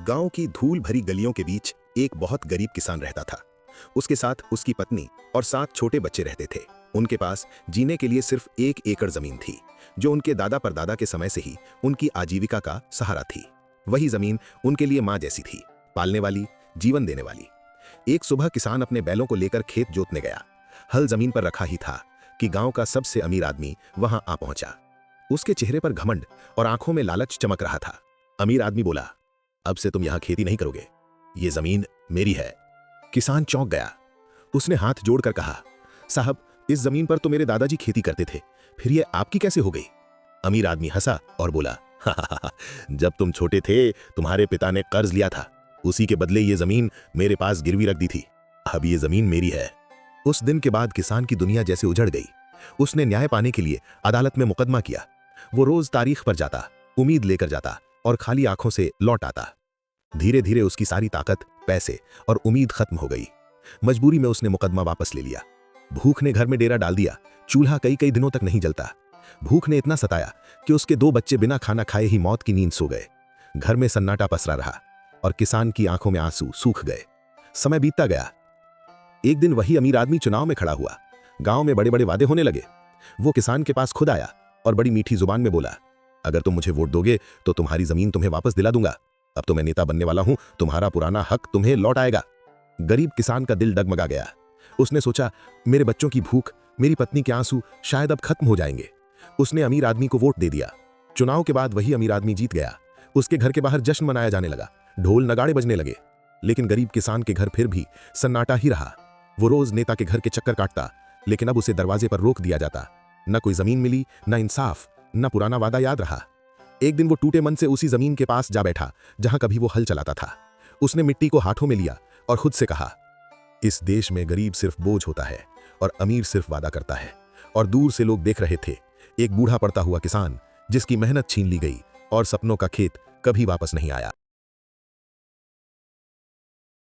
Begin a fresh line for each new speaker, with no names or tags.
गांव की धूल भरी गलियों के बीच एक बहुत गरीब किसान रहता था। उसके साथ उसकी पत्नी और 7 छोटे बच्चे रहते थे। उनके पास जीने के लिए सिर्फ 1 एकड़ जमीन थी, जो उनके दादा परदादा के समय से ही उनकी आजीविका का सहारा थी। वही जमीन उनके लिए माँ जैसी थी, पालने वाली, जीवन देने वाली। एक सुबह किसान अपने बैलों को लेकर खेत जोतने गया। हल जमीन पर रखा ही था कि गांव का सबसे अमीर आदमी वहां आ पहुंचा। उसके चेहरे पर घमंड और आंखों में लालच चमक रहा था। अमीर आदमी बोला, अब से तुम यहां खेती नहीं करोगे, ये जमीन मेरी है। किसान चौंक गया। उसने हाथ जोड़कर कहा, साहब, इस जमीन पर तो मेरे दादाजी खेती करते थे, फिर ये आपकी कैसे हो गई? अमीर आदमी हंसा और बोला, हा, जब तुम छोटे थे तुम्हारे पिता ने कर्ज लिया था, उसी के बदले ये जमीन मेरे पास गिरवी रख दी थी। अब ये जमीन मेरी है। उस दिन के बाद किसान की दुनिया जैसे उजड़ गई। उसने न्याय पाने के लिए अदालत में मुकदमा किया। वो रोज तारीख पर जाता, उम्मीद लेकर जाता और खाली आंखों से लौट आता। धीरे धीरे उसकी सारी ताकत, पैसे और उम्मीद खत्म हो गई। मजबूरी में उसने मुकदमा वापस ले लिया। भूख ने घर में डेरा डाल दिया। चूल्हा कई कई दिनों तक नहीं जलता। भूख ने इतना सताया कि उसके 2 बच्चे बिना खाना खाए ही मौत की नींद सो गए। घर में सन्नाटा पसरा रहा और किसान की आंखों में आंसू सूख गए। समय बीतता गया। एक दिन वही अमीर आदमी चुनाव में खड़ा हुआ। गांव में बड़े बड़े वादे होने लगे। वो किसान के पास खुद आया और बड़ी मीठी जुबान में बोला, अगर तुम मुझे वोट दोगे तो तुम्हारी जमीन तुम्हें वापस दिला दूंगा। अब तो मैं नेता बनने वाला हूं, तुम्हारा पुराना हक तुम्हें लौट आएगा। गरीब किसान का दिल डगमगा गया। उसने सोचा, मेरे बच्चों की भूख, मेरी पत्नी के आंसू शायद अब खत्म हो जाएंगे। उसने अमीर आदमी को वोट दे दिया। चुनाव के बाद वही अमीर आदमी जीत गया। उसके घर के बाहर जश्न मनाया जाने लगा, ढोल नगाड़े बजने लगे। लेकिन गरीब किसान के घर फिर भी सन्नाटा ही रहा। वो रोज नेता के घर के चक्कर काटता, लेकिन अब उसे दरवाजे पर रोक दिया जाता। न कोई जमीन मिली, न इंसाफ, न पुराना वादा याद रहा। एक दिन वो टूटे मन से उसी जमीन के पास जा बैठा जहां कभी वो हल चलाता था। उसने मिट्टी को हाथों में लिया और खुद से कहा, इस देश में गरीब सिर्फ बोझ होता है और अमीर सिर्फ वादा करता है। और दूर से लोग देख रहे थे, एक बूढ़ा पड़ता हुआ किसान जिसकी मेहनत छीन ली गई और सपनों का खेत कभी वापस नहीं आया।